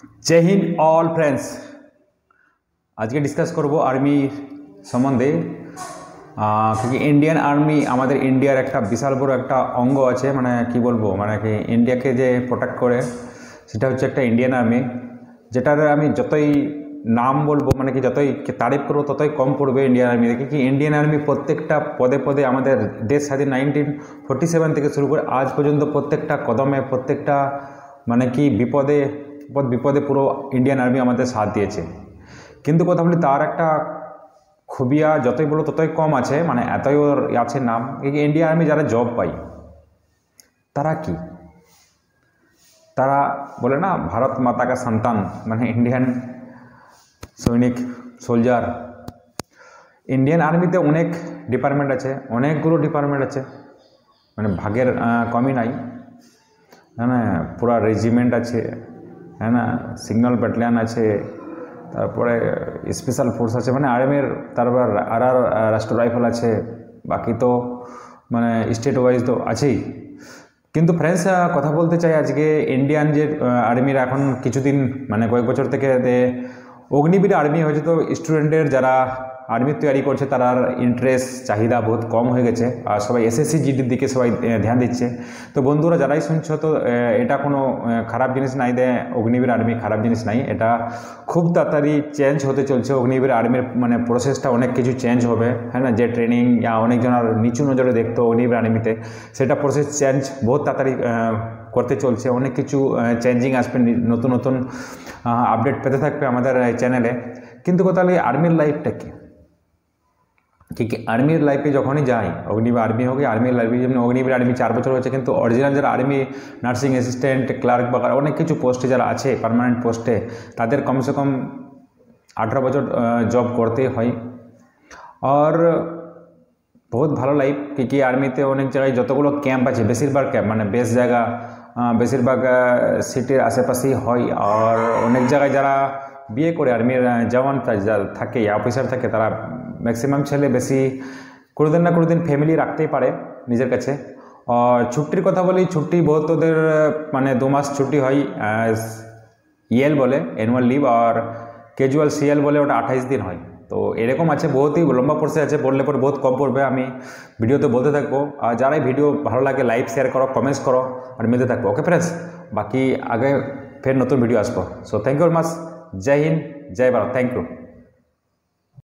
जय Hind all friends. आज के डिसकास करब आर्मी सम्बन्धे क्योंकि इंडियन आर्मी हमारे इंडियार एक विशाल बड़ो एक अंग आछे माने कि बोलबो माने कि इंडिया के जे प्रोटेक्ट करे सेटा होच्छे एक इंडियन आर्मी जेटार आमी जतई नाम बोलबो माने कि जतई तारीफ करब ततई कम पड़बे इंडियन आर्मी देखে कि इंडियन आर्मी प्रत्येकटा पदे पदे आमादेर देश स्वाधीन 1947 থেকে शुरू করে आज पर्यन्त प्रत्येकटा कदमे प्रत्येकटा माने कि विपदे विपदे पुरो इंडियन आर्मी आमादेर साथ दिएছে। किन्तु कथा बोली तार एक खुबिया যতই বড় ততই कम আছে মানে এতই ওর আছে নাম इंडियन आर्मी যারা जब पाई तारा कि तारा बोले ना भारत माता का सन्तान माने इंडियन सैनिक सोल्जार। इंडियन आर्मीते अनेक डिपार्टमेंट आछे अनेकगुलो डिपार्टमेंट आछे माने भागेर कमी नाई है ना पूरा रेजिमेंट आछे है ना सिग्नल बैटालियन आछे तारपरे स्पेशल फोर्स आछे माने आर्मिर तारपर आर राष्ट्र राइफल आछे बाकी तो माने स्टेट वाइज तो आछेई। किन्तु फ्रेंड्स कथा बोलते चाই আজকে इंडियन जे आर्मिर एखन किछुदिन माने कयेक बछर थेके अग्निवीर आर्मी হয়েছে तो स्टूडेंटर যারা आर्मी तैयारी করছে তারার इंटरेस्ट चाहिदा बहुत कम हो গেছে আর সবাই এসএসসি জিডির দিকে সবাই ধ্যান দিচ্ছে। তো বন্ধুরা যারাই শুনছো তো এটা কোনো খারাপ জিনিস নাই দে অগ্নিবীর আর্মি খারাপ জিনিস নাই এটা খুব তাড়াতাড়ি চেঞ্জ হতে চলছে অগ্নিবীর আর্মির মানে প্রসেসটা অনেক কিছু চেঞ্জ হবে হ্যাঁ না যে ট্রেনিং অনেকজন আর নিচু নজরে দেখতো অগ্নিবীর আর্মিতে সেটা প্রসেস চেঞ্জ বহুত তাড়াতাড়ি করতে চলছে অনেক কিছু চেঞ্জিং আসবে নতুন নতুন আপডেট পেতে থাকবে আমাদের চ্যানেলে। কিন্তু কথা হলো আর্মির লাইফটা কি क्योंकि आर्मी लाइफे जखनी जाए अग्निवीर आर्मी हो गया आर्मी लाइफे जब अग्निवीर आर्मी 4 बछर हो क्योंकि अरिजिनल जरा आर्मी नार्सिंग असिस्टेंट क्लार्क बा अनेक किछु पोस्टे जरा आछे पार्मानेंट पोस्टे तादेर कम से कम 18 बछर जब करते हैं और बहुत भालो लाइफ क्योंकि आर्मीते अनेक जगह যতগুলো ক্যাম্প আছে বেশিরভাগ ক্যাম্প মানে বেশ জায়গা বেশিরভাগ সিটির আশেপাশেই হয় और অনেক জায়গায় যারা বিয়ে করে আর্মির জওয়ান থাকে অফিসার থাকে তারা मैक्सिमाम छेले बेशी कोनो दिन ना कोनो दिन फैमिली रखते पारे निजेर काछे। और छुट्टिर कथा बोली छुट्टी बहुत ओদের माने 2 मास छुट्टी हय ईएल बोले एनुअल लिव और कैजुअल सीएल बोले ওটা 28 दिन हय। तो एरकम आछे बहुत ही लम्बा प्रोसेस आछे बोलले पर बहुत कम पड़बे आमी भिडियोते बोलते थाकबो और যারাই ভিডিও ভালো লাগে লাইক শেয়ার করো কমেন্টস করো और मिलते থাকবো। ओके फ्रेंड्स बाकी आगे फिर नतून भिडियो आसबो। So thank you very much. जय हिंद जय भारत। Thank you.